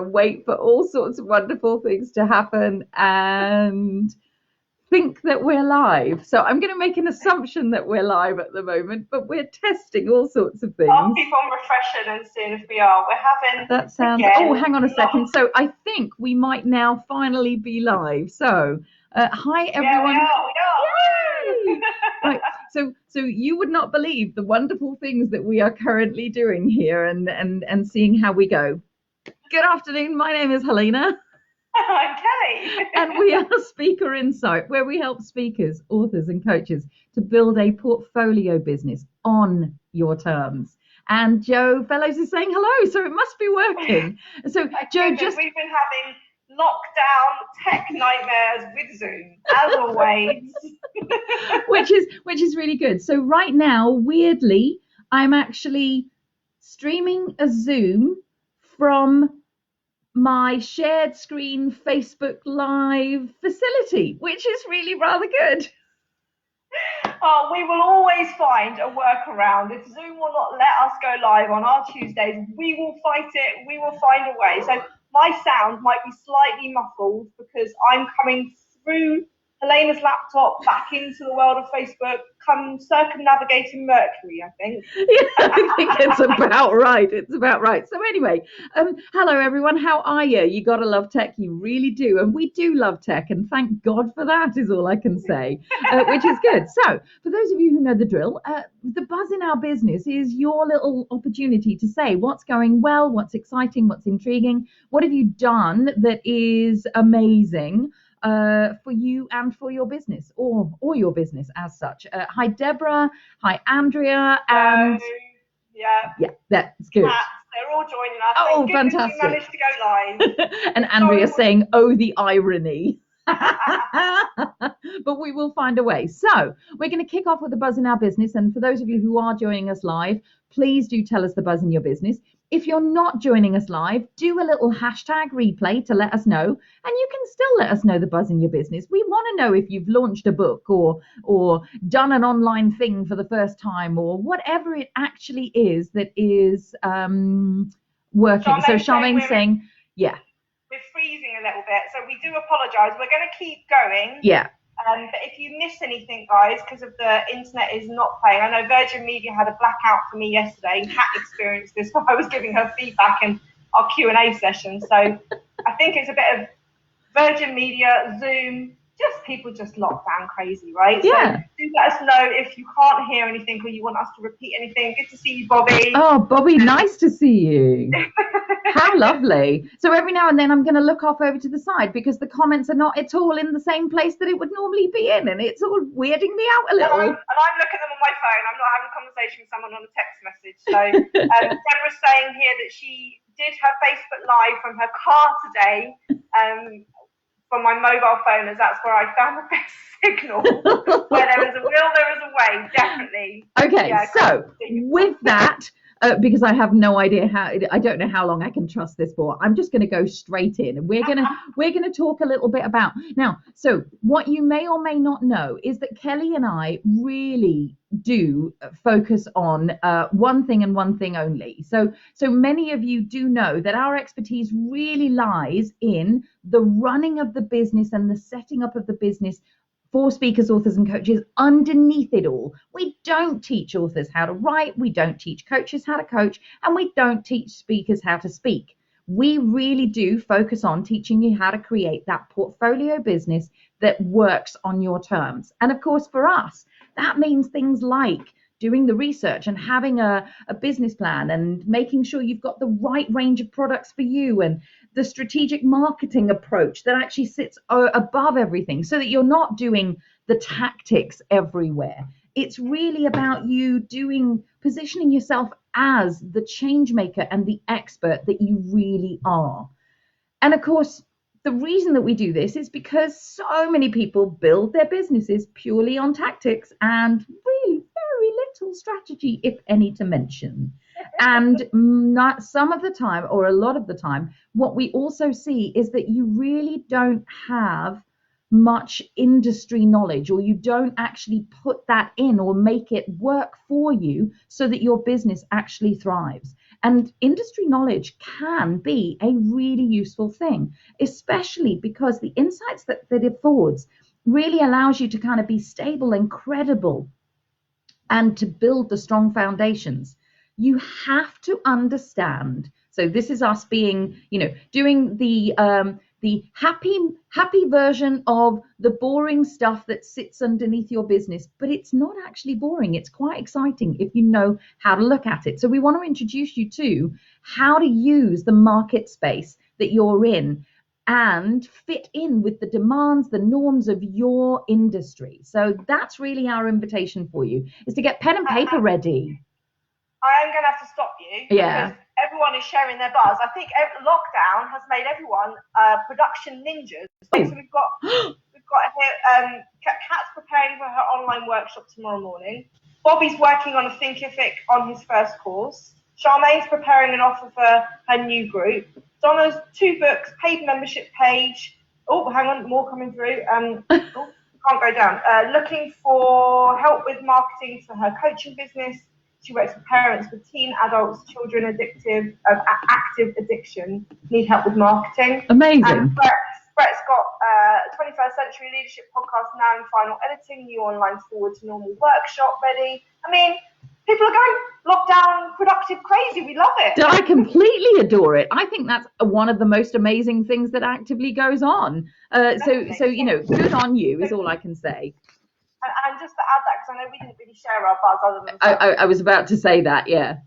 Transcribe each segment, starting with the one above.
wait for all sorts of wonderful things to happen and think that we're live. So I'm going to make an assumption that we're live at the moment, but we're testing all sorts of I'll things. keep on refreshing and seeing if we are. We're having That sounds. Oh, again. hang on a second. So I think we might now finally be live. So, hi Yeah, we everyone. are. Yay! Right. So you would not believe the wonderful things that we are currently doing here, and seeing how we go. Good afternoon. My name is Helena. I'm Kelly. And we are Speaker Insight, where we help speakers, authors, and coaches to build a portfolio business on your terms. And Joe Fellows is saying hello, so it must be working. So, Joe, just we've been having lockdown tech nightmares with Zoom, as always. which is really good. So right now, weirdly, I'm actually streaming a Zoom from my shared screen Facebook Live facility, which is really rather good. Oh, we will always find a workaround. If Zoom will not let us go live on our Tuesdays, we will fight it. We will find a way. So my sound might be slightly muffled because I'm coming through Helena's laptop back into the world of Facebook, come circumnavigating Mercury, I think. Yeah, I think it's about right. It's about right. So anyway, hello everyone. How are you? You gotta love tech. You really do, and we do love tech, and thank God for that. Is all I can say, which is good. So for those of you who know the drill, the buzz in our business is your little opportunity to say what's going well, what's exciting, what's intriguing, what have you done that is amazing. For you and for your business, or your business as such. Hi Deborah, hi Andrea, and yeah, that's good. They're all joining us. Oh, fantastic! We managed to go live. And Andrea saying, "Oh, the irony." But we will find a way. So we're going to kick off with the buzz in our business. And for those of you who are joining us live, please do tell us the buzz in your business. If you're not joining us live, do a little hashtag replay to let us know. And you can still let us know the buzz in your business. We want to know if you've launched a book or done an online thing for the first time, or whatever it actually is that is working. So Charmaine's saying, yeah. We're freezing a little bit, so we do apologise. We're going to keep going. Yeah. But if you miss anything, guys, because of the internet is not playing, I know Virgin Media had a blackout for me yesterday. Kat experienced this while I was giving her feedback in our Q&A session. So I think it's a bit of Virgin Media, Zoom, people just lockdown crazy, right? Yeah. So do let us know if you can't hear anything or you want us to repeat anything. Good to see you, Bobby. Oh, Bobby, nice to see you. How lovely. So every now and then I'm going to look off over to the side because the comments are not at all in the same place that it would normally be in, and it's all weirding me out a little. And I'm looking at them on my phone. I'm not having a conversation with someone on a text message. So Deborah's saying here that she did her Facebook Live from her car today, from my mobile phone, as that's where I found the best signal. Where there is a will, there is a way, definitely. Okay, yeah, so with that, because I have no idea I don't know how long I can trust this for. I'm just going to go straight in, and we're going to talk a little bit about now. So what you may or may not know is that Kelly and I really do focus on one thing and one thing only. So many of you do know that our expertise really lies in the running of the business and the setting up of the business for speakers, authors, and coaches. Underneath it all, we don't teach authors how to write, we don't teach coaches how to coach, and we don't teach speakers how to speak. We really do focus on teaching you how to create that portfolio business that works on your terms. And of course, for us, that means things like doing the research and having a business plan and making sure you've got the right range of products for you, and the strategic marketing approach that actually sits above everything so that you're not doing the tactics everywhere. It's really about you positioning yourself as the change maker and the expert that you really are. And of course, the reason that we do this is because so many people build their businesses purely on tactics and really very little strategy, if any, to mention. And not some of the time, or a lot of the time, what we also see is that you really don't have much industry knowledge, or you don't actually put that in or make it work for you so that your business actually thrives. And industry knowledge can be a really useful thing, especially because the insights that it affords really allows you to kind of be stable and credible and to build the strong foundations. You have to understand. So this is us being, doing the happy version of the boring stuff that sits underneath your business, but it's not actually boring. It's quite exciting if you know how to look at it. So we want to introduce you to how to use the market space that you're in and fit in with the demands, the norms of your industry. So that's really our invitation for you, is to get pen and paper ready. I am going to have to stop you. Yeah. Because everyone is sharing their buzz. I think lockdown has made everyone production ninjas. So we've got here, Kat's preparing for her online workshop tomorrow morning. Bobby's working on a Thinkific on his first course. Charmaine's preparing an offer for her new group. Donna's 2 books, paid membership page. Oh, hang on, more coming through. Can't go down. Looking for help with marketing for her coaching business. She works with parents with teen, adults, children active addiction, need help with marketing. Amazing. And Brett's got 21st Century Leadership Podcast now in final editing, new online forward to normal workshop ready. I mean, people are going lockdown productive crazy. We love it. I completely adore it. I think that's one of the most amazing things that actively goes on. So good on you is all I can say. And just to add that, because I know we didn't really share our buzz other than I was about to say that, yeah.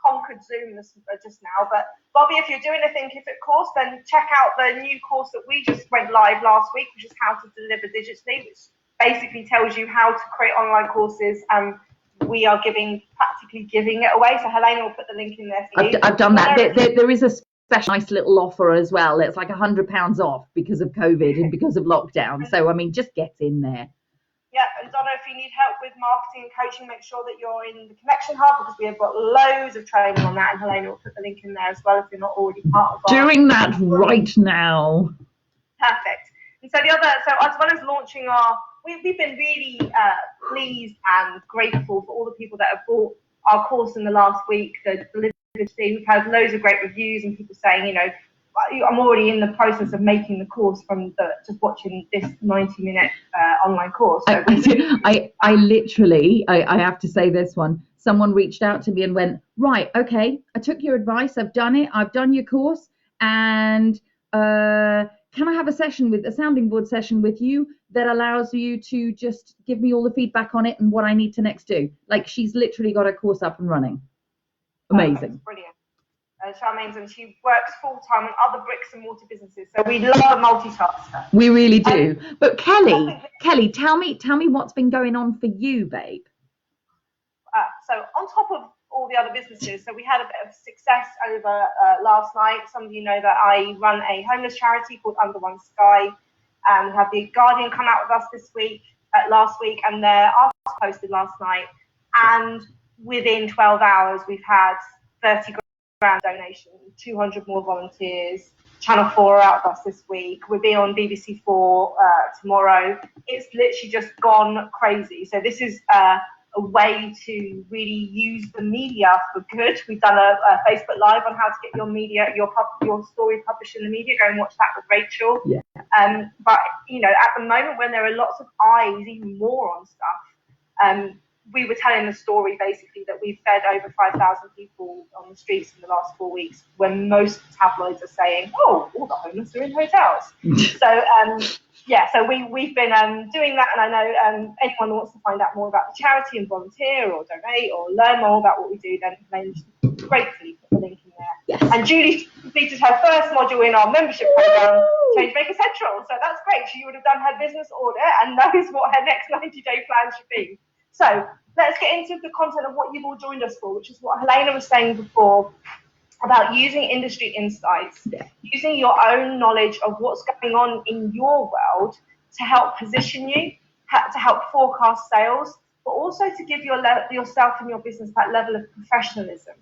Conquered Zoom just now. But Bobby, if you're doing a Thinkific course, then check out the new course that we just went live last week, which is how to deliver digitally, which basically tells you how to create online courses, and we are practically giving it away. So Helena will put the link in there for you. I've done that. There is a special nice little offer as well. It's like £100 off because of COVID and because of lockdown. So I mean, just get in there. Yeah, and Donna, if you need help with marketing and coaching, make sure that you're in the Connection Hub, because we have got loads of training on that, and Helena will put the link in there as well if you're not already part of it. Doing that right now. Perfect. And so as well as launching we've been really pleased and grateful for all the people that have bought our course in the last week. We've had loads of great reviews and people saying, I'm already in the process of making the course from just watching this 90-minute online course. So I literally have to say this one. Someone reached out to me and went, right, okay, I took your advice. I've done it. I've done your course. And can I have a sounding board session with you that allows you to just give me all the feedback on it and what I need to next do? Like, she's literally got her course up and running. Amazing. Brilliant. Charmaine's, and she works full-time on other bricks and mortar businesses, so we love a multitasker. We really do. But Kelly, tell me what's been going on for you, babe. So on top of all the other businesses, so we had a bit of success over last night. Some of you know that I run a homeless charity called Under One Sky, and we had the Guardian come out with us last week, and their article posted last night, and within 12 hours we've had 30 grand donation, 200 more volunteers. Channel 4 are out with us this week. We'll be on BBC 4 tomorrow. It's literally just gone crazy. So this is a way to really use the media for good. We've done a Facebook Live on how to get your media, your story published in the media. Go and watch that with Rachel. Yeah. But at the moment when there are lots of eyes, even more on stuff, we were telling the story basically that we've fed over 5,000 people on the streets in the last 4 weeks, when most tabloids are saying, oh, all the homeless are in hotels. So we've been doing that, and I know anyone who wants to find out more about the charity and volunteer or donate or learn more about what we do, then gratefully put the link in there. Yes. And Julie completed her first module in our membership program, Changemaker Central. So that's great. She would have done her business audit and knows what her next 90-day plan should be. So let's get into the content of what you've all joined us for, which is what Helena was saying before about using industry insights, using your own knowledge of what's going on in your world to help position you, to help forecast sales, but also to give yourself and your business that level of professionalism.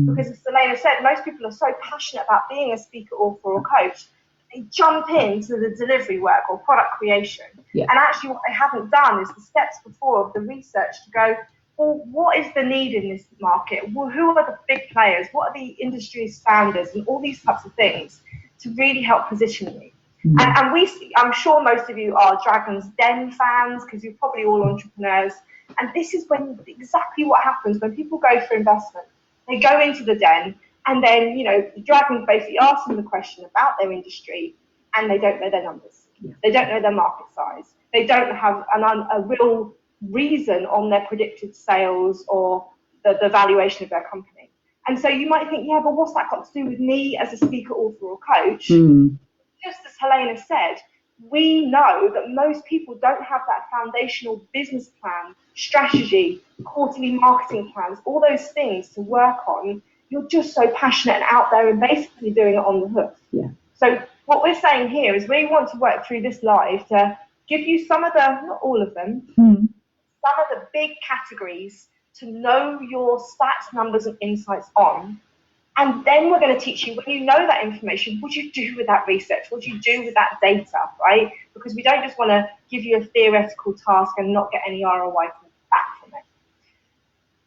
Because as Helena said, most people are so passionate about being a speaker, author, or coach, they jump into the delivery work or product creation. Yeah. And actually what they haven't done is the steps before of the research to go, well, what is the need in this market? Well, who are the big players? What are the industry standards and all these types of things to really help position you? And I'm sure most of you are Dragon's Den fans because you're probably all entrepreneurs. And this is when exactly what happens when people go for investment. They go into the den and then, the Dragon basically asks them the question about their industry and they don't know their numbers. Yeah. They don't know their market size. They don't have a real reason on their predicted sales or the valuation of their company. And so you might think, yeah, but what's that got to do with me as a speaker, author, or coach? Just as Helena said, we know that most people don't have that foundational business plan, strategy, quarterly marketing plans, all those things to work on. You're just so passionate and out there and basically doing it on the hoof. Yeah. So what we're saying here is we want to work through this live to give you some of the, not all of them, some of the big categories to know your stats, numbers, and insights on. And then we're going to teach you, when you know that information, what do you do with that research? What do you do with that data, right? Because we don't just want to give you a theoretical task and not get any ROI back from it.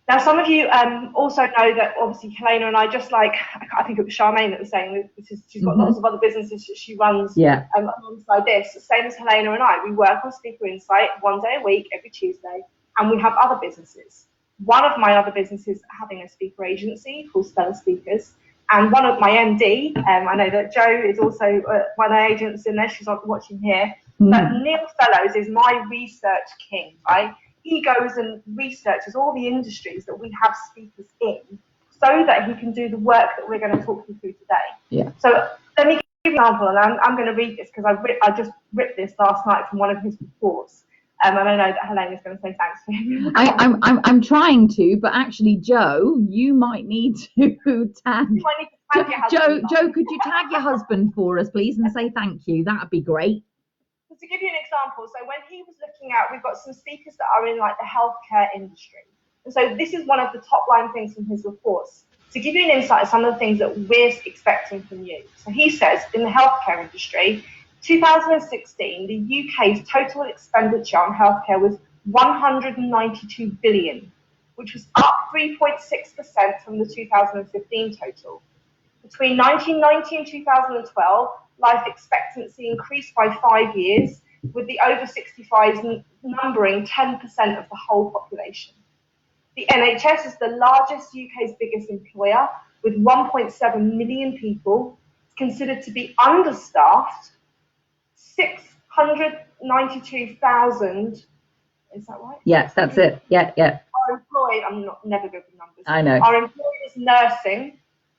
Now, some of you also know that obviously Helena and I, just like, I think it was Charmaine that was saying, she's got lots of other businesses that she runs alongside this. Same as Helena and I, we work on Speaker Insight 1 day a week, every Tuesday, and we have other businesses. One of my other businesses having a speaker agency called Stellar Speakers, and one of my MD, I know that Jo is also one of the agents in there, she's watching here, but Neil Fellows is my research king, right? He goes and researches all the industries that we have speakers in so that he can do the work that we're going to talk you through today. Yeah. So let me give you an example, and I'm going to read this because I just ripped this last night from one of his reports. And I know that Helena's going to say thanks to him. I'm trying to, but actually, Jo, you might need to tag. You might need to tag your husband. Jo, could you tag your husband for us, please, and say thank you? That'd be great. So to give you an example, so when he was looking at, we've got some speakers that are in like the healthcare industry. And so this is one of the top line things from his reports. To give you an insight of some of the things that we're expecting from you. So he says in the healthcare industry, 2016, the UK's total expenditure on healthcare was 192 billion, which was up 3.6% from the 2015 total. Between 1990 and 2012, life expectancy increased by 5 years, with the over 65s numbering 10% of the whole population. The NHS is the largest UK's biggest employer, with 1.7 million people, considered to be understaffed. 692,000, is that right? Yes, that's it. Yeah. Are employed, I'm never good with numbers. I know. Are employed as nursing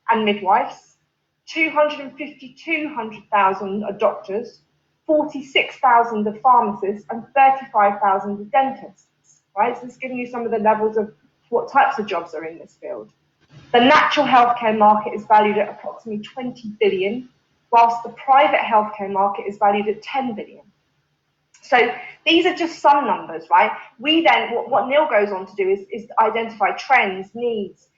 and midwives. 200,000 are doctors. 46,000 are pharmacists, and 35,000 are dentists. Right, so it's giving you some of the levels of what types of jobs are in this field. The natural healthcare market is valued at approximately 20 billion. Whilst the private healthcare market is valued at 10 billion. So these are just some numbers, right? We then, what Neil goes on to do is identify trends, needs,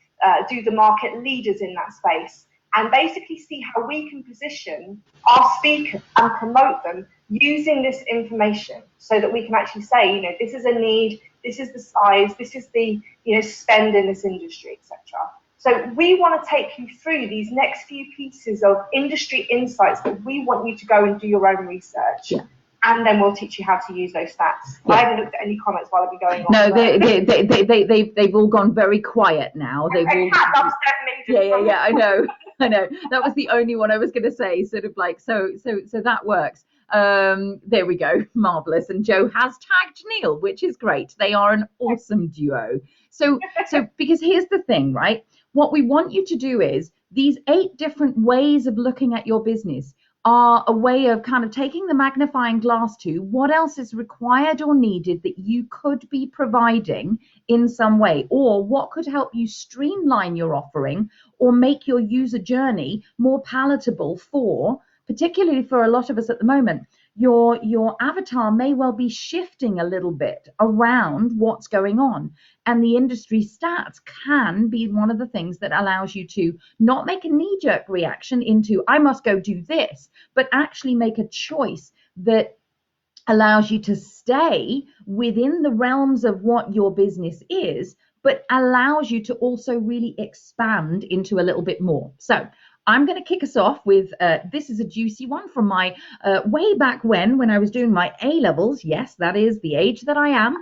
do the market leaders in that space, and basically see how we can position our speakers and promote them using this information so that we can actually say, this is a need, this is the size, this is the, spend in this industry, etc. So we want to take you through these next few pieces of industry insights that we want you to go and do your own research. Yeah. And then we'll teach you how to use those stats. Yeah. I haven't looked at any comments while I've been going on. No, they've all gone very quiet now. They've all. Yeah. I know. That was the only one I was going to say. Sort of like so that works. There we go, marvelous. And Jo has tagged Neil, which is great. They are an awesome duo. So because here's the thing, right? What we want you to do is these 8 different ways of looking at your business are a way of kind of taking the magnifying glass to what else is required or needed that you could be providing in some way, or what could help you streamline your offering or make your user journey more palatable particularly for a lot of us at the moment. Your avatar may well be shifting a little bit around what's going on, and the industry stats can be one of the things that allows you to not make a knee-jerk reaction into I must go do this, but actually make a choice that allows you to stay within the realms of what your business is, but allows you to also really expand into a little bit more. So I'm going to kick us off with this is a juicy one from my way back when I was doing my A levels. Yes, that is the age that I am.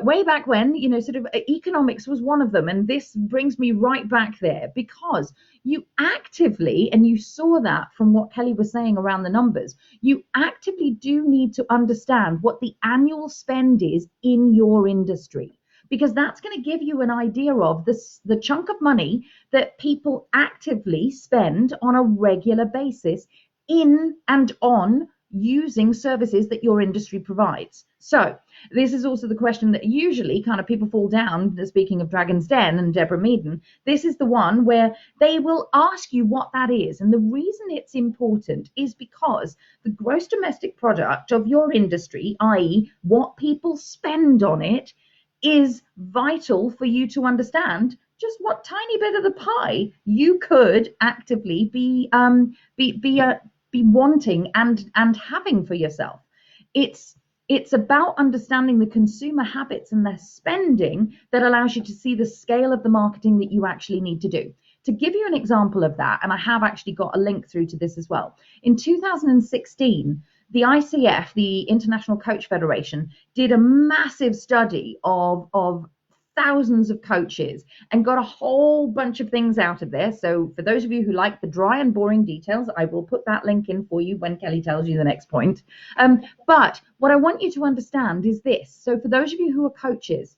Way back when, sort of economics was one of them. And this brings me right back there because you actively, and you saw that from what Kelly was saying around the numbers, you actively do need to understand what the annual spend is in your industry, because that's going to give you an idea of the chunk of money that people actively spend on a regular basis in and on using services that your industry provides. So this is also the question that usually kind of people fall down, speaking of Dragon's Den and Deborah Meaden. This is the one where they will ask you what that is. And the reason it's important is because the gross domestic product of your industry, i.e. what people spend on it, is vital for you to understand just what tiny bit of the pie you could actively be wanting and having for yourself. It's about understanding the consumer habits and their spending that allows you to see the scale of the marketing that you actually need to do. To give you an example of that, and I have actually got a link through to this as well. In 2016, the ICF, the International Coach Federation, did a massive study of thousands of coaches and got a whole bunch of things out of there. So for those of you who like the dry and boring details, I will put that link in for you when Kelly tells you the next point. But what I want you to understand is this. So for those of you who are coaches,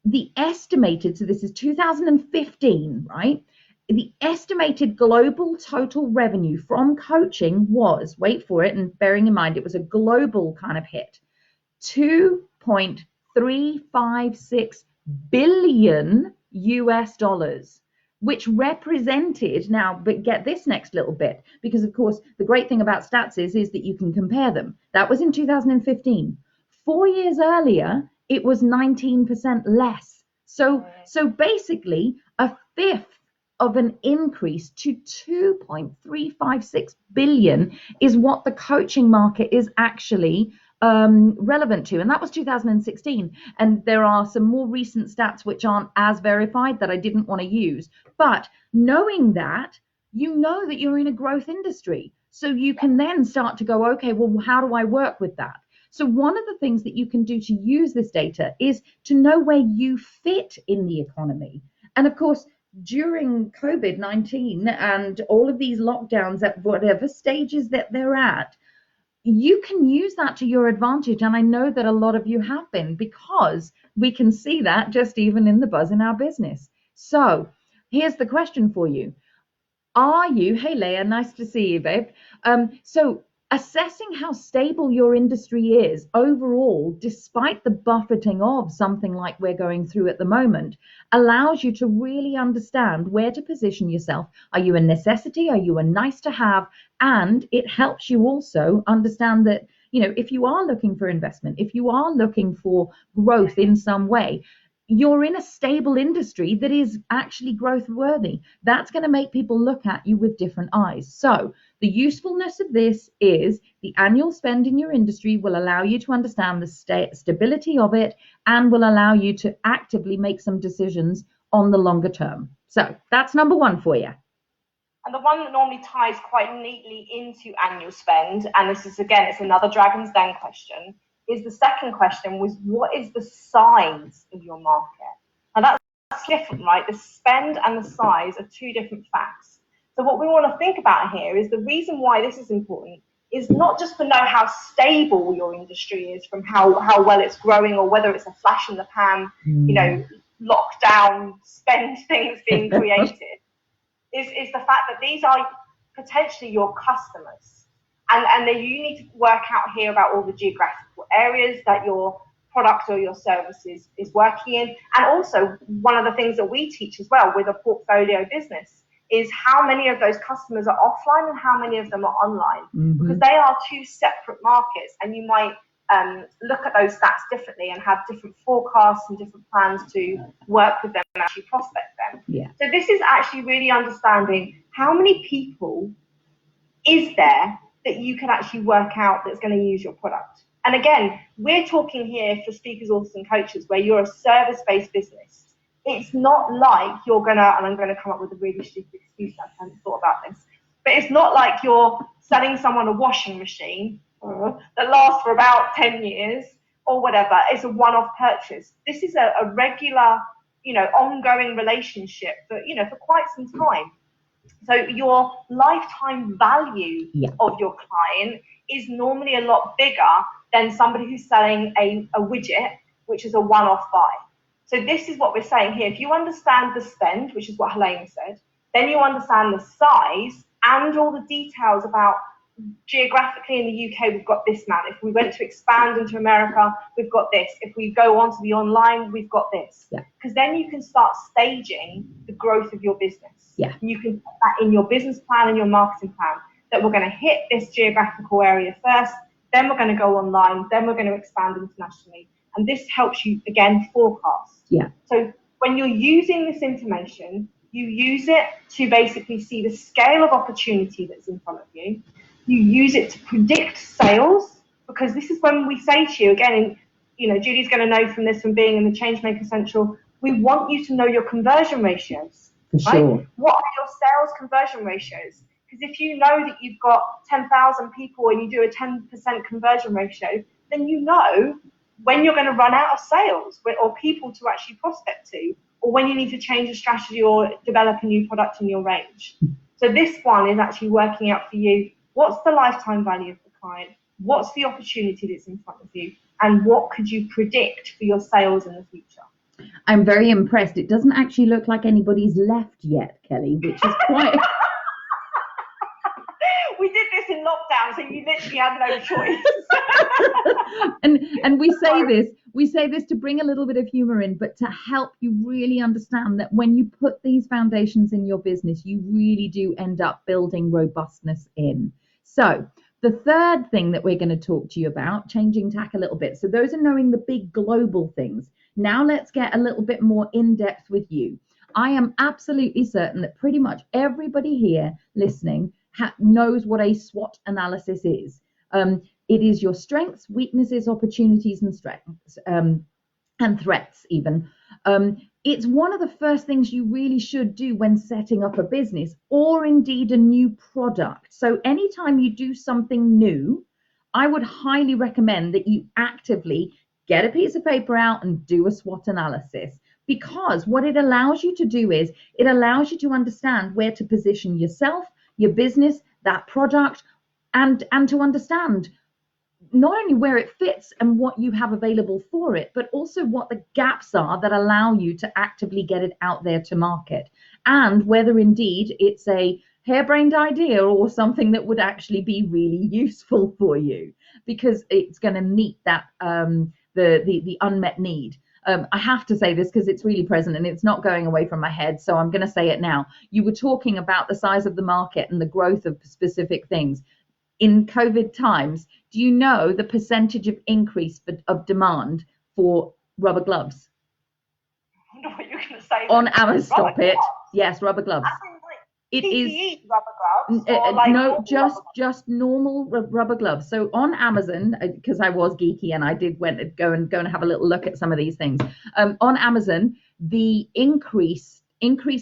the estimated, so this is 2015, right? The estimated global total revenue from coaching was, wait for it, and bearing in mind it was a global kind of hit, $2.356 billion US dollars, which represented, now, but get this next little bit, because of course the great thing about stats is that you can compare them. That was in 2015. 4 years earlier, it was 19% less. So basically a fifth of an increase to 2.356 billion is what the coaching market is actually relevant to. And that was 2016. And there are some more recent stats which aren't as verified that I didn't want to use. But knowing that, you know that you're in a growth industry. So you can then start to go, okay, well, how do I work with that? So one of the things that you can do to use this data is to know where you fit in the economy. And of course, during COVID-19 and all of these lockdowns at whatever stages that they're at, you can use that to your advantage. And I know that a lot of you have been, because we can see that just even in the buzz in our business. So here's the question for you. Are you, hey Leah, nice to see you, babe. So assessing how stable your industry is overall, despite the buffeting of something like we're going through at the moment, allows you to really understand where to position yourself. Are you a necessity? Are you a nice to have? And it helps you also understand that, if you are looking for investment, if you are looking for growth in some way, you're in a stable industry that is actually growth worthy. That's going to make people look at you with different eyes. So the usefulness of this is the annual spend in your industry will allow you to understand the stability of it and will allow you to actively make some decisions on the longer term. So that's number one for you. And the one that normally ties quite neatly into annual spend, and this is, again, it's another Dragon's Den question, is the second question was, what is the size of your market? And that's different, right? The spend and the size are two different facts. So what we want to think about here is the reason why this is important is not just to know how stable your industry is from how well it's growing, or whether it's a flash in the pan, lockdown spend things being created, is the fact that these are potentially your customers. And then you need to work out here about all the geographical areas that your product or your services is working in. And also, one of the things that we teach as well with a portfolio business is how many of those customers are offline and how many of them are online. Mm-hmm. Because they are two separate markets, and you might look at those stats differently and have different forecasts and different plans to work with them and actually prospect them. Yeah. So this is actually really understanding how many people is there that you can actually work out that's going to use your product. And again, we're talking here for speakers, authors, and coaches where you're a service-based business. It's not like you're gonna, and I'm gonna come up with a really stupid excuse, I haven't thought about this, but it's not like you're selling someone a washing machine that lasts for about 10 years or whatever. It's a one-off purchase. This is a regular, ongoing relationship for, for quite some time. So your lifetime value of your client is normally a lot bigger than somebody who's selling a widget, which is a one-off buy. So this is what we're saying here. If you understand the spend, which is what Helena said, then you understand the size and all the details about geographically in the UK, we've got this amount. If we went to expand into America, we've got this. If we go on to the online, we've got this. Because then you can start staging the growth of your business. You can put that in your business plan and your marketing plan, that we're going to hit this geographical area first, then we're going to go online, then we're going to expand internationally. And this helps you, again, forecast. So when you're using this information, you use it to basically see the scale of opportunity that's in front of you. You use it to predict sales, because this is when we say to you, again, Julie's going to know from this, from being in the Changemaker Central, we want you to know your conversion ratios. Sure. What are your sales conversion ratios? Because if you know that you've got 10,000 people and you do a 10% conversion ratio, then you know when you're going to run out of sales or people to actually prospect to, or when you need to change a strategy or develop a new product in your range. So this one is actually working out for you, what's the lifetime value of the client? What's the opportunity that's in front of you? And what could you predict for your sales in the future? I'm very impressed. It doesn't actually look like anybody's left yet, Kelly, which is quite... We did this in lockdown, so you literally had no choice. and we say this to bring a little bit of humor in, but to help you really understand that when you put these foundations in your business, you really do end up building robustness in. So the third thing that we're going to talk to you about, changing tack a little bit. So those are knowing the big global things. Now let's get a little bit more in depth with you. I am absolutely certain that pretty much everybody here listening knows what a SWOT analysis is. It is your strengths, weaknesses, opportunities, and strengths, and threats even. It's one of the first things you really should do when setting up a business, or indeed a new product. So anytime you do something new, I would highly recommend that you actively get a piece of paper out and do a SWOT analysis. Because what it allows you to do is, it allows you to understand where to position yourself, your business, that product, and to understand not only where it fits and what you have available for it, but also what the gaps are that allow you to actively get it out there to market, and whether indeed it's a harebrained idea or something that would actually be really useful for you, because it's going to meet that the unmet need. I have to say this because it's really present and it's not going away from my head, so I'm going to say it now. You were talking about the size of the market and the growth of specific things. In COVID times, do you know the percentage of increase of demand for rubber gloves? I wonder what you're going to say. On Amazon, stop it. Yes, rubber gloves. It is rubber gloves, or like no, just normal rubber gloves. So on Amazon, because I was geeky and I did go and have a little look at some of these things. On Amazon, the increased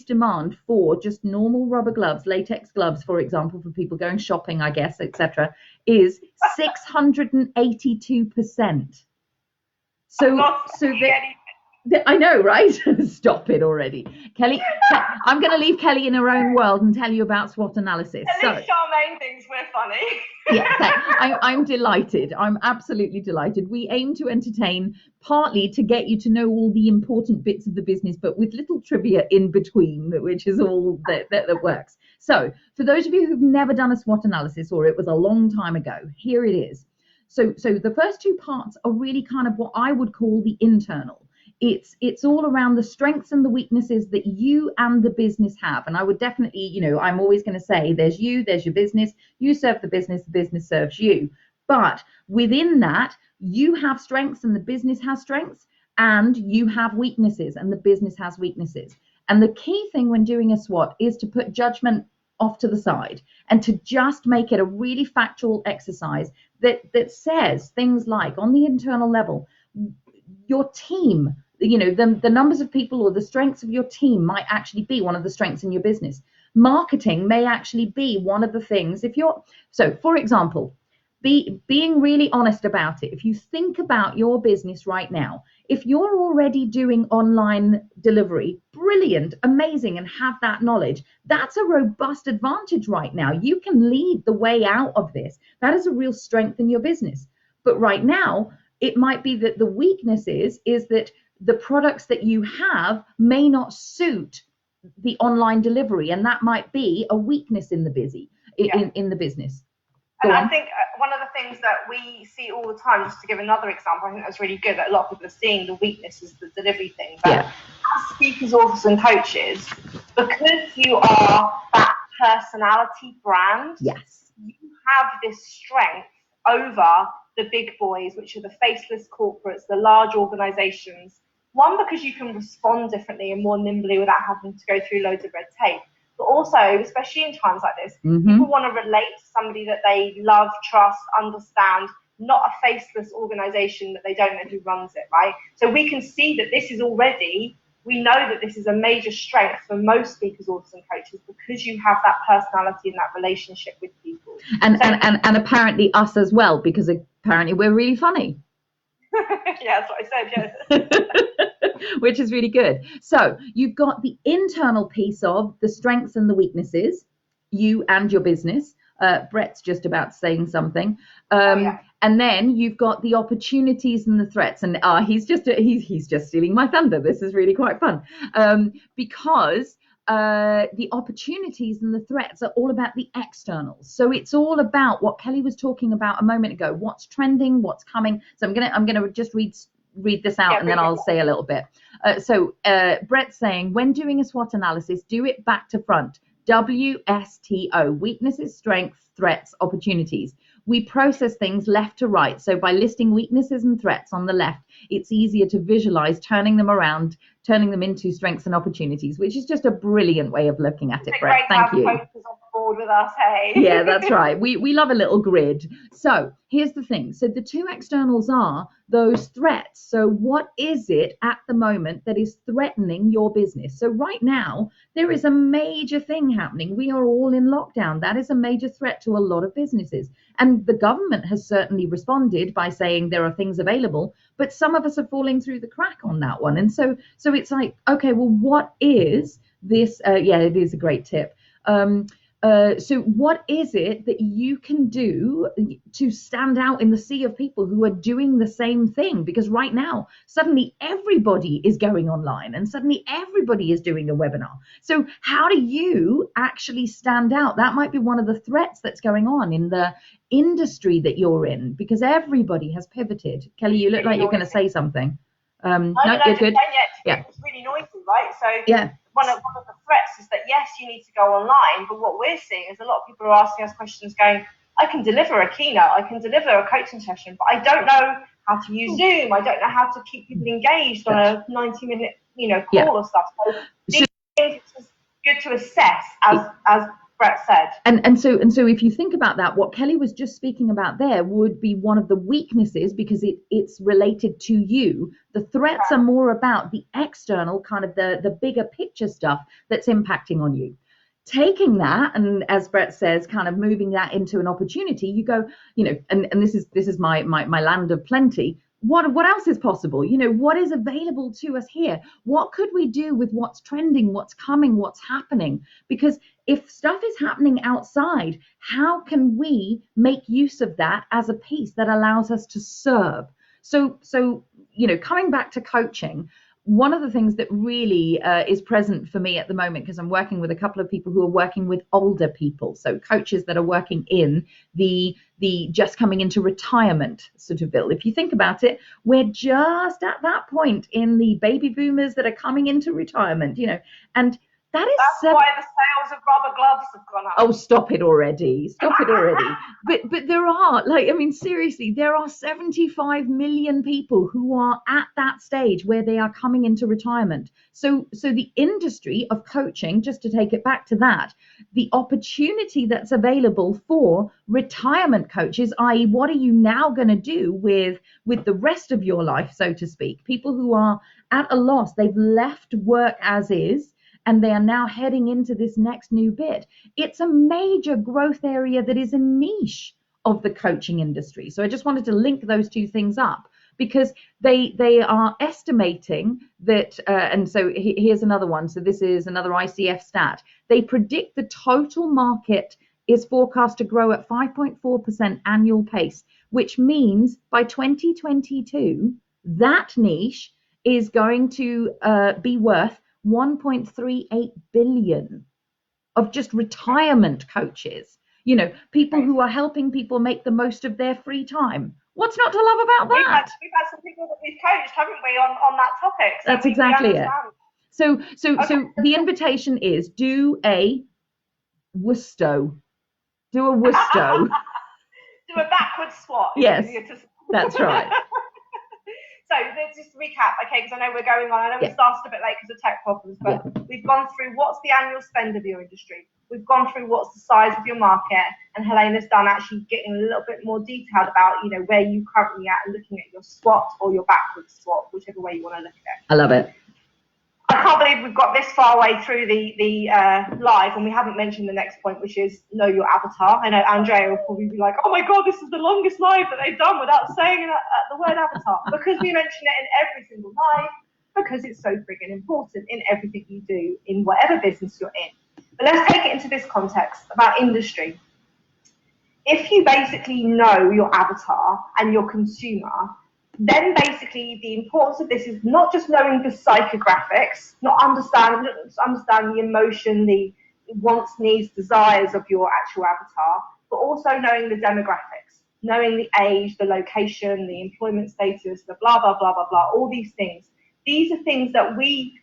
demand for just normal rubber gloves, latex gloves, for example, for people going shopping, I guess, etc., is 682%. I know, right? Stop it already. Kelly, I'm going to leave Kelly in her own world and tell you about SWOT analysis. At least Charmaine thinks we're funny. Yes, I'm delighted. I'm absolutely delighted. We aim to entertain, partly to get you to know all the important bits of the business, but with little trivia in between, which is all that works. So for those of you who've never done a SWOT analysis, or it was a long time ago, here it is. So the first two parts are really kind of what I would call the internal. It's all around the strengths and the weaknesses that you and the business have. And I would definitely, I'm always going to say there's you, there's your business, you serve the business serves you. But within that, you have strengths and the business has strengths, and you have weaknesses and the business has weaknesses. And the key thing when doing a SWOT is to put judgment off to the side and to just make it a really factual exercise that says things like, on the internal level, your team, the numbers of people or the strengths of your team might actually be one of the strengths in your business. Marketing may actually be one of the things. So for example, being really honest about it. If you think about your business right now, if you're already doing online delivery, brilliant, amazing, and have that knowledge, that's a robust advantage right now. You can lead the way out of this. That is a real strength in your business. But right now, it might be that the weakness is that the products that you have may not suit the online delivery, and that might be a weakness in the business. And I think one of the things that we see all the time, just to give another example, I think that's really good, that a lot of people are seeing the weakness is the delivery thing. But as speakers, authors, and coaches, because you are that personality brand, you have this strength over the big boys, which are the faceless corporates, the large organizations. One, because you can respond differently and more nimbly without having to go through loads of red tape. But also, especially in times like this, people want to relate to somebody that they love, trust, understand, not a faceless organization that they don't know who runs it, right? So we can see that this is already, we know that this is a major strength for most speakers, authors, and coaches, because you have that personality and that relationship with people. And apparently us as well, because apparently we're really funny. Yeah, that's what I said, yeah. Which is really good. So you've got the internal piece of the strengths and the weaknesses, you and your business. Brett's just about saying something. And then you've got the opportunities and the threats. And he's just stealing my thunder. This is really quite fun. Because the opportunities and the threats are all about the externals. So it's all about what Kelly was talking about a moment ago. What's trending, what's coming. So I'm gonna just read this out, and then I'll say a little bit. So Brett's saying, when doing a SWOT analysis, do it back to front. WSTO, weaknesses, strengths, threats, opportunities. We process things left to right. So by listing weaknesses and threats on the left, it's easier to visualize turning them around, turning them into strengths and opportunities, which is just a brilliant way of looking at it, Brett. Thank you. Coaches on board with us, hey? Yeah, that's right. We love a little grid. So here's the thing. So the two externals are those threats. So what is it at the moment that is threatening your business? So right now, there is a major thing happening. We are all in lockdown. That is a major threat to a lot of businesses. And the government has certainly responded by saying there are things available, but some of us are falling through the crack on that one. And so it's like, okay, well, what is this? Yeah, it is a great tip. So what is it that you can do to stand out in the sea of people who are doing the same thing? Because right now, suddenly everybody is going online and suddenly everybody is doing a webinar. So how do you actually stand out? That might be one of the threats that's going on in the industry that you're in, because everybody has pivoted. Kelly, you look like you're going to say something. No, you're good. Yeah. It's really noisy, right? So yeah. One of the threats is that, yes, you need to go online, but what we're seeing is a lot of people are asking us questions going, I can deliver a keynote, I can deliver a coaching session, but I don't know how to use Zoom, I don't know how to keep people engaged on a 90-minute, call or stuff. So these things it's good to assess as Brett said. And so if you think about that, what Kelly was just speaking about there would be one of the weaknesses, because it's related to you. The threats are more about the external, kind of the bigger picture stuff that's impacting on you. Taking that, and as Brett says, kind of moving that into an opportunity, you go, and this is my land of plenty. What else is possible? What is available to us here? What could we do with what's trending, what's coming, what's happening? Because if stuff is happening outside, how can we make use of that as a piece that allows us to serve? So coming back to coaching, one of the things that really is present for me at the moment, because I'm working with a couple of people who are working with older people, so coaches that are working in the just coming into retirement sort of bill. If you think about it, we're just at that point in the baby boomers that are coming into retirement, and That is That's why the sales of rubber gloves have gone up. Oh, stop it already. Stop it already. But there are, like, I mean, seriously, there are 75 million people who are at that stage where they are coming into retirement. So the industry of coaching, just to take it back to that, the opportunity that's available for retirement coaches, i.e., what are you now going to do with the rest of your life, so to speak? People who are at a loss, they've left work as is, and they are now heading into this next new bit. It's a major growth area that is a niche of the coaching industry. So I just wanted to link those two things up, because they are estimating that, and so here's another one. So this is another ICF stat. They predict the total market is forecast to grow at 5.4% annual pace, which means by 2022, that niche is going to be worth 1.38 billion of just retirement coaches, people who are helping people make the most of their free time. What's not to love about that? We've had some people that we've coached, haven't we, on that topic? So that's exactly it. So the invitation is do a Wusto. Do a Wusto. Do a backward squat. Yes, that's right. So let's just recap, okay, because I know we're going on. I know we started a bit late because of tech problems, but we've gone through what's the annual spend of your industry. We've gone through what's the size of your market, and Helena's done actually getting a little bit more detailed about, where you currently at and looking at your squat or your backward squat, whichever way you want to look at it. I love it. I can't believe we've got this far away through the live and we haven't mentioned the next point, which is know your avatar. I know Andrea will probably be like, oh my God, this is the longest live that they've done without saying the word avatar. Because we mention it in every single live, because it's so friggin' important in everything you do in whatever business you're in. But let's take it into this context about industry. If you basically know your avatar and your consumer, then basically the importance of this is not just knowing the psychographics, not understanding the emotion, the wants, needs, desires of your actual avatar, but also knowing the demographics, knowing the age, the location, the employment status, the blah, blah, blah, blah, blah, all these things. These are things that we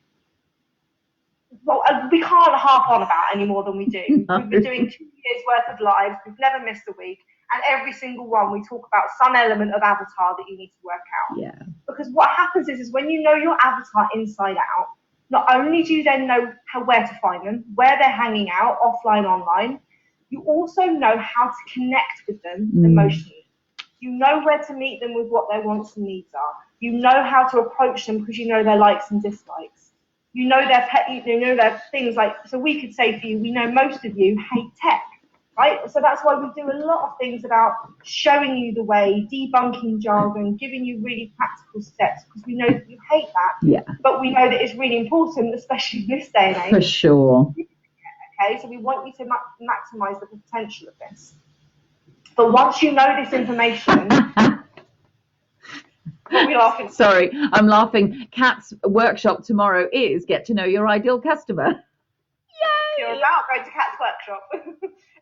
can't harp on about any more than we do. No. We've been doing 2 years worth of lives. We've never missed a week. And every single one, we talk about some element of avatar that you need to work out. Yeah. Because what happens is when you know your avatar inside out, not only do you then know where to find them, where they're hanging out, offline, online, you also know how to connect with them emotionally. You know where to meet them with what their wants and needs are. You know how to approach them because you know their likes and dislikes. You know their their things like, so we could say for you, we know most of you hate tech. Right? So that's why we do a lot of things about showing you the way, debunking jargon, giving you really practical steps, because we know that you hate that. Yeah. But we know that it's really important, especially in this day and age. For sure. Okay, so we want you to maximize the potential of this. But once you know this information, what are we laughing at? Sorry, I'm laughing. Kat's workshop tomorrow is get to know your ideal customer. Yay! You're about going to Kat's workshop.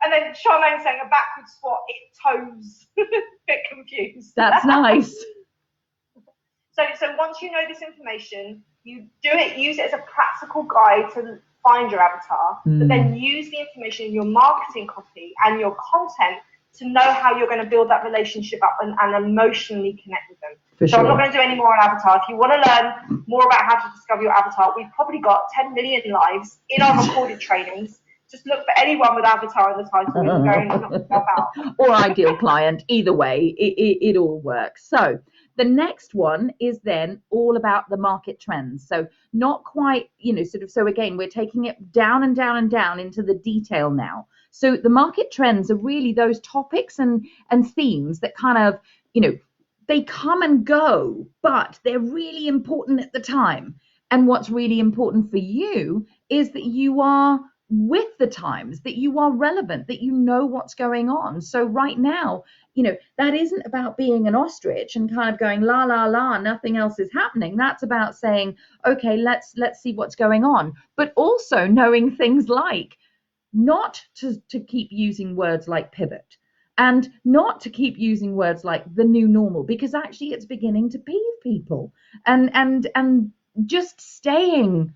And then Charmaine saying a backward squat, it toes. Bit confused. That's nice. So once you know this information, you use it as a practical guide to find your avatar, but then use the information in your marketing copy and your content to know how you're going to build that relationship up and emotionally connect with them. I'm not going to do any more on avatar. If you want to learn more about how to discover your avatar, we've probably got 10 million lives in our recorded trainings. Just look for anyone with avatar in the title and go and knock yourself out. Or ideal client. Either way, it all works. So the next one is then all about the market trends. So not quite, so again, we're taking it down and down and down into the detail now. So the market trends are really those topics and themes that kind of, they come and go, but they're really important at the time. And what's really important for you is that you are with the times, that you are relevant, that you know what's going on. So right now, that isn't about being an ostrich and kind of going la la la, nothing else is happening. That's about saying, okay, let's see what's going on, but also knowing things like not to keep using words like pivot and not to keep using words like the new normal, because actually it's beginning to peeve people, and just staying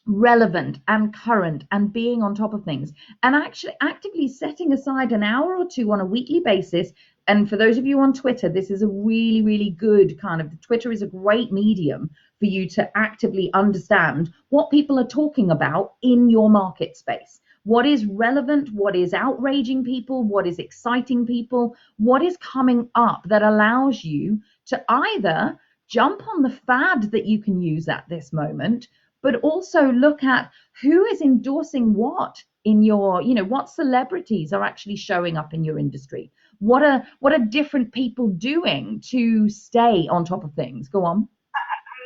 relevant and current and being on top of things, and actually actively setting aside an hour or two on a weekly basis. And for those of you on Twitter, this is a really, really good kind of, Twitter is a great medium for you to actively understand what people are talking about in your market space. What is relevant, what is outraging people, what is exciting people, what is coming up that allows you to either jump on the fad that you can use at this moment, but also look at who is endorsing what in your, what celebrities are actually showing up in your industry. What are different people doing to stay on top of things? Go on.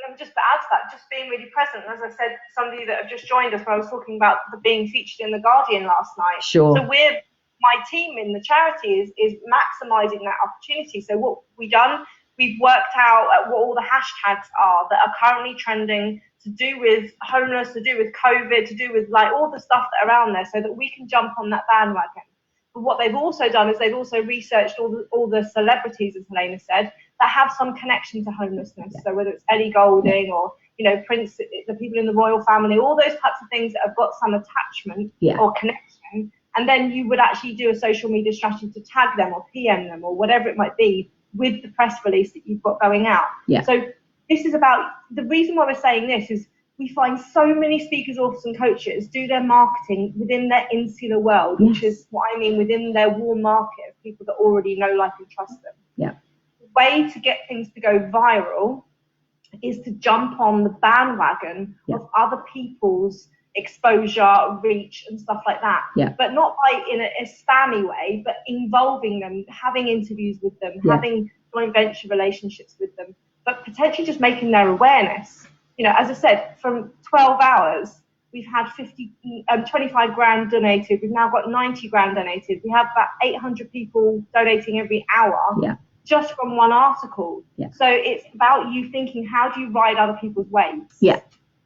And just to add to that, just being really present. As I said, somebody that have just joined us, when I was talking about being featured in the Guardian last night. Sure. So my team in the charity is maximising that opportunity. So what we've done, we've worked out what all the hashtags are that are currently trending to do with homeless, to do with COVID, to do with like all the stuff that are around there, so that we can jump on that bandwagon. But what they've also done is they've also researched all the celebrities, as Helena said, that have some connection to homelessness. So whether it's Ellie Goulding or, Prince, the people in the royal family, all those types of things that have got some attachment or connection. And then you would actually do a social media strategy to tag them or PM them or whatever it might be with the press release that you've got going out. So this is about, the reason why we're saying this is we find so many speakers, authors and coaches do their marketing within their insular world, which is what I mean, within their warm market of people that already know, like and trust them. The way to get things to go viral is to jump on the bandwagon of other people's exposure, reach and stuff like that. But not in a spammy way, but involving them, having interviews with them, having joint venture relationships with them, but potentially just making their awareness. As I said, from 12 hours, we've had 25 grand donated. We've now got 90 grand donated. We have about 800 people donating every hour just from one article. So it's about you thinking, how do you ride other people's waves?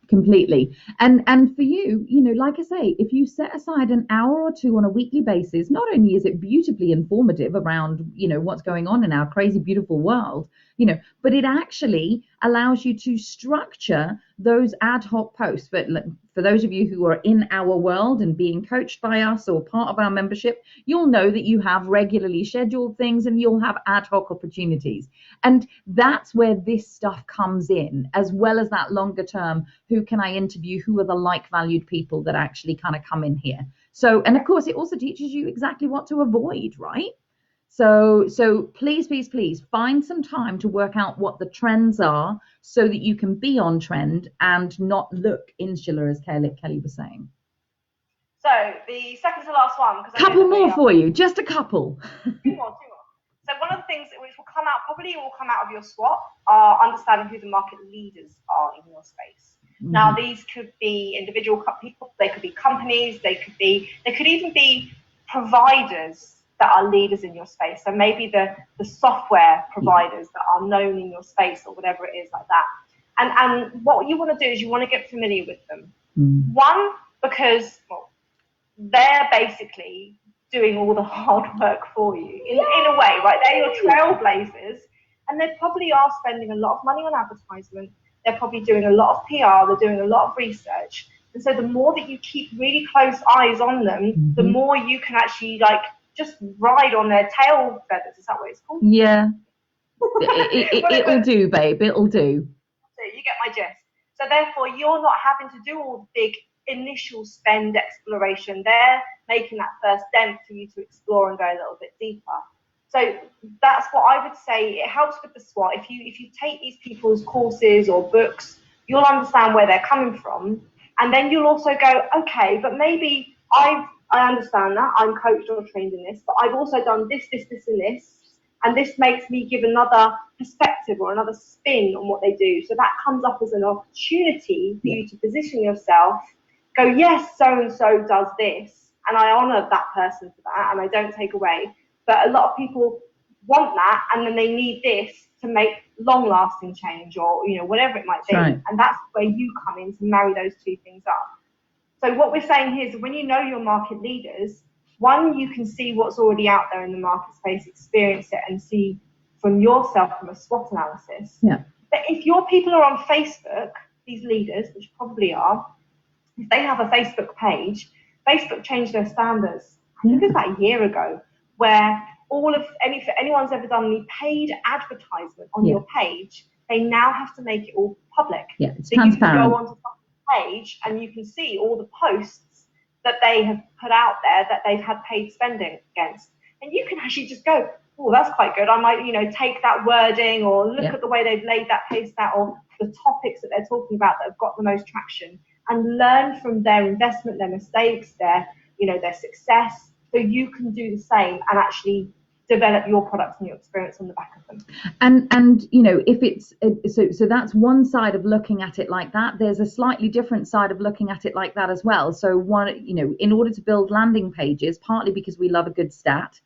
Completely. And for you, like I say, if you set aside an hour or two on a weekly basis, not only is it beautifully informative around, what's going on in our crazy, beautiful world, but it actually allows you to structure those ad hoc posts. But for those of you who are in our world and being coached by us or part of our membership, you'll know that you have regularly scheduled things and you'll have ad hoc opportunities. And that's where this stuff comes in, as well as that longer term, who can I interview? Who are the like valued people that actually kind of come in here? So, and of course, it also teaches you exactly what to avoid, right? So please, please, please find some time to work out what the trends are so that you can be on trend and not look insular, as Kelly was saying. So the second to last one. Couple more for you, just a couple. Two more. So one of the things which will come out of your SWOT are understanding who the market leaders are in your space. Now, these could be individual people, they could be companies, they could even be providers that are leaders in your space. So maybe the software providers that are known in your space or whatever it is like that. And what you want to do is you want to get familiar with them. One, because they're basically doing all the hard work for you in a way, right? They're your trailblazers, and they probably are spending a lot of money on advertisement. They're probably doing a lot of PR. They're doing a lot of research. And so the more that you keep really close eyes on them, the more you can actually just ride on their tail feathers. Is that what it's called? Yeah. It'll do, babe. It'll do. So you get my gist. So therefore, you're not having to do all the big initial spend exploration. They're making that first dent for you to explore and go a little bit deeper. So that's what I would say. It helps with the SWOT. If you take these people's courses or books, you'll understand where they're coming from, and then you'll also go, okay, but maybe I understand that I'm coached or trained in this, but I've also done this, and this makes me give another perspective or another spin on what they do. So that comes up as an opportunity for you to position yourself, go, yes, so and so does this, and I honour that person for that, and I don't take away. But a lot of people want that, and then they need this to make long-lasting change, or whatever it might be. Right. And that's where you come in to marry those two things up. So what we're saying here is, when you know your market leaders, one, you can see what's already out there in the market space, experience it, and see from yourself from a SWOT analysis. Yeah. But if your people are on Facebook, these leaders, which probably are, if they have a Facebook page, Facebook changed their standards, I think it was about a year ago, where if anyone's ever done any paid advertisement on your page, they now have to make it all public. Yeah, it's so transparent. You can go onto someone's page and you can see all the posts that they have put out there that they've had paid spending against. And you can actually just go, oh, that's quite good. I might, take that wording or look at the way they've laid that post out, or the topics that they're talking about that have got the most traction, and learn from their investment, their mistakes, their success, so you can do the same and actually develop your products and your experience on the back of them. And if it's so that's one side of looking at it like that. There's a slightly different side of looking at it like that as well. So one, in order to build landing pages, partly because we love a good stat,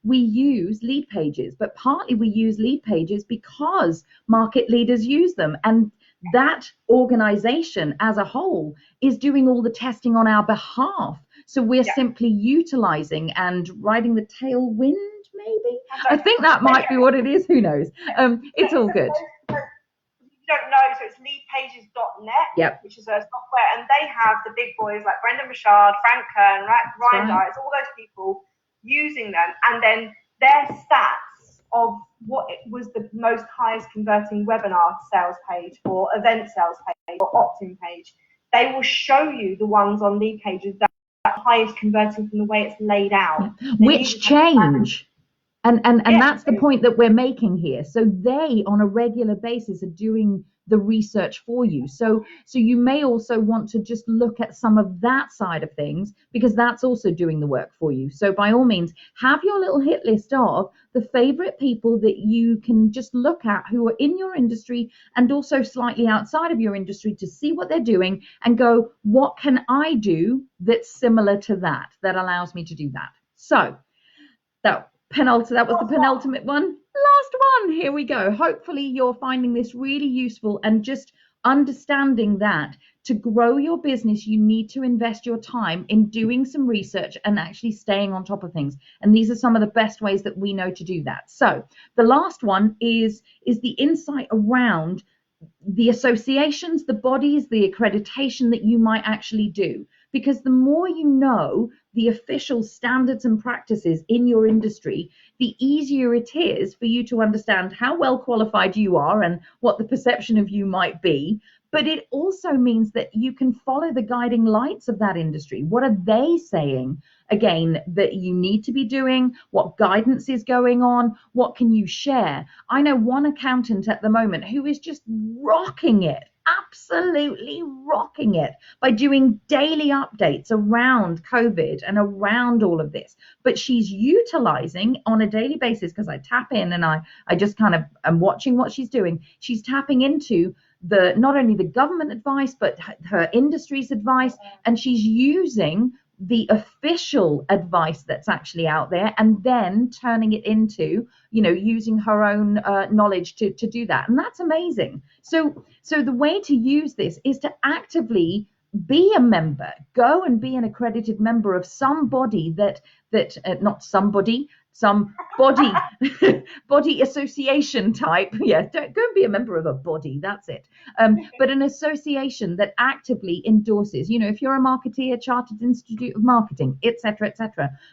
we use lead pages, but partly we use lead pages because market leaders use them, and that organization as a whole is doing all the testing on our behalf. So we're simply utilizing and riding the tailwind, maybe? I think that might be what it is. Who knows? It's all good. If you don't know, so it's leadpages.net, which is a software, and they have the big boys like Brendan Burchard, Frank Kern, Ryan Dias, all those people using them, and then their stats of what was the most highest converting webinar sales page or event sales page or opt-in page. They will show you the ones on lead pages that are highest converting from the way it's laid out. Which change. And that's the point that we're making here. So they, on a regular basis, are doing the research for you. So you may also want to just look at some of that side of things, because that's also doing the work for you. So by all means, have your little hit list of the favorite people that you can just look at who are in your industry and also slightly outside of your industry, to see what they're doing and go, what can I do that's similar to that allows me to do that? So that was the penultimate one. Last one. Here we go. Hopefully you're finding this really useful, and just understanding that to grow your business, you need to invest your time in doing some research and actually staying on top of things. And these are some of the best ways that we know to do that. So the last one is the insight around the associations, the bodies, the accreditation that you might actually do. Because the more you know the official standards and practices in your industry, the easier it is for you to understand how well qualified you are and what the perception of you might be. But it also means that you can follow the guiding lights of that industry. What are they saying, again, that you need to be doing? What guidance is going on? What can you share? I know one accountant at the moment who is just rocking it, absolutely rocking it, by doing daily updates around COVID and around all of this. But she's utilizing on a daily basis, because I tap in and I just kind of am watching what she's doing. She's tapping into not only the government advice, but her industry's advice, and she's using the official advice that's actually out there, and then turning it into, using her own knowledge to do that. And that's amazing. So the way to use this is to actively be a member, go and be an accredited member of some body some body association type. Don't go and be a member of a body, that's it. But an association that actively endorses, if you're a marketeer, Chartered Institute of Marketing, etc.,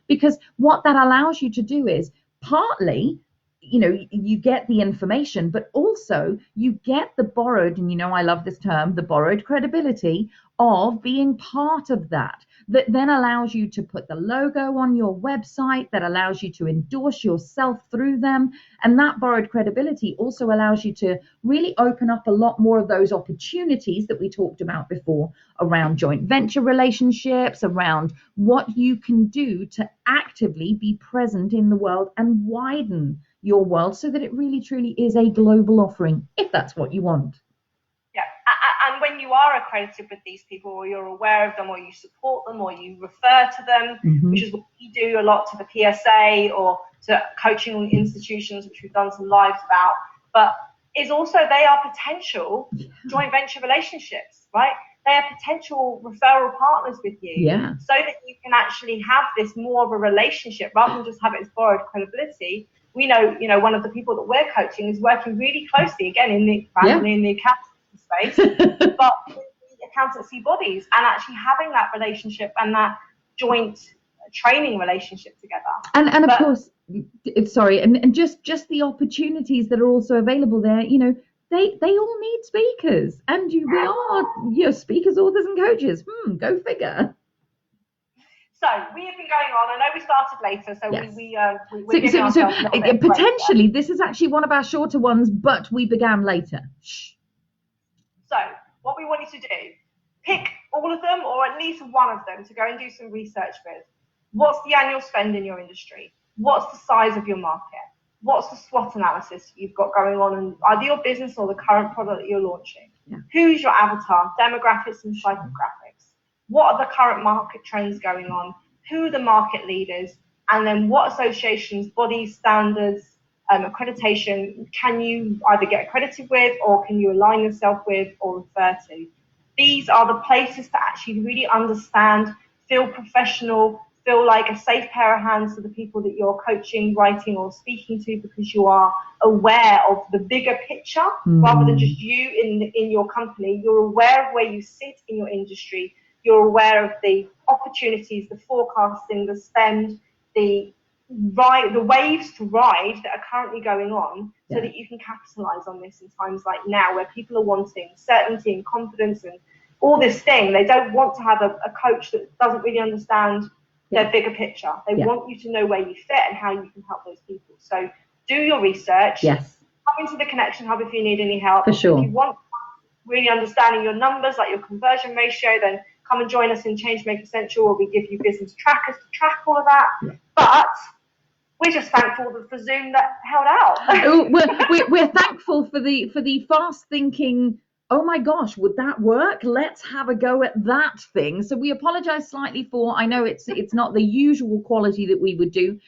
because what that allows you to do is partly, you get the information, but also you get the borrowed, and I love this term, the borrowed credibility of being part of that then allows you to put the logo on your website, that allows you to endorse yourself through them. And that borrowed credibility also allows you to really open up a lot more of those opportunities that we talked about before, around joint venture relationships, around what you can do to actively be present in the world and widen your world, so that it really truly is a global offering, if that's what you want. And when you are accredited with these people, or you're aware of them, or you support them, or you refer to them, which is what we do a lot, to the PSA or to coaching institutions, which we've done some lives about, but is also they are potential joint venture relationships, right? They are potential referral partners with you, so that you can actually have this more of a relationship rather than just have it as borrowed credibility. We know, one of the people that we're coaching is working really closely, again, in the accounting space, but with the accountancy bodies and actually having that relationship and that joint training relationship together. And of course, sorry, and just the opportunities that are also available there, you know, they all need speakers, and we are, you know, speakers, authors, and coaches. Go figure. So we have been going on. I know we started later, so yes. we're giving ourselves a little bit potentially this is actually one of our shorter ones, but we began later. Shh. So what we want you to do, pick all of them or at least one of them to go and do some research with. What's the annual spend in your industry? What's the size of your market? What's the SWOT analysis you've got going on in either your business or the current product that you're launching? Yeah. Who's your avatar, demographics and psychographics? What are the current market trends going on? Who are the market leaders? And then what associations, bodies, standards, accreditation can you either get accredited with, or can you align yourself with or refer to? These are the places to actually really understand, feel professional, feel like a safe pair of hands to the people that you're coaching, writing, or speaking to, because you are aware of the bigger picture rather than just you in your company. You're aware of where you sit in your industry. You're aware of the opportunities, the forecasting, the spend, the waves to ride that are currently going on, so that you can capitalize on this in times like now, where people are wanting certainty and confidence and all this thing. They don't want to have a coach that doesn't really understand their bigger picture. They want you to know where you fit and how you can help those people. So do your research. Yes. Come into the Connection Hub if you need any help. For sure. If you want really understanding your numbers, like your conversion ratio, then come and join us in Changemaker Central, where we give you business trackers to track all of that. Yeah. But we're just thankful for Zoom that held out. we're thankful for the fast thinking. Oh my gosh, would that work? Let's have a go at that thing. So we apologize slightly for, I know it's not the usual quality that we would do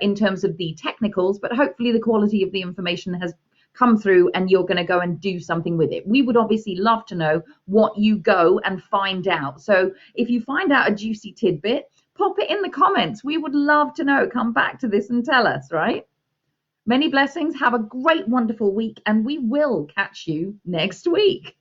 in terms of the technicals, but hopefully the quality of the information has come through and you're going to go and do something with it. We would obviously love to know what you go and find out. So if you find out a juicy tidbit, pop it in the comments. We would love to know. Come back to this and tell us, right? Many blessings. Have a great, wonderful week, and we will catch you next week.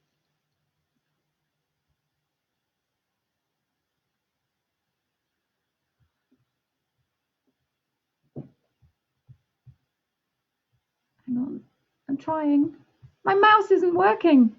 Hang on. I'm trying. My mouse isn't working.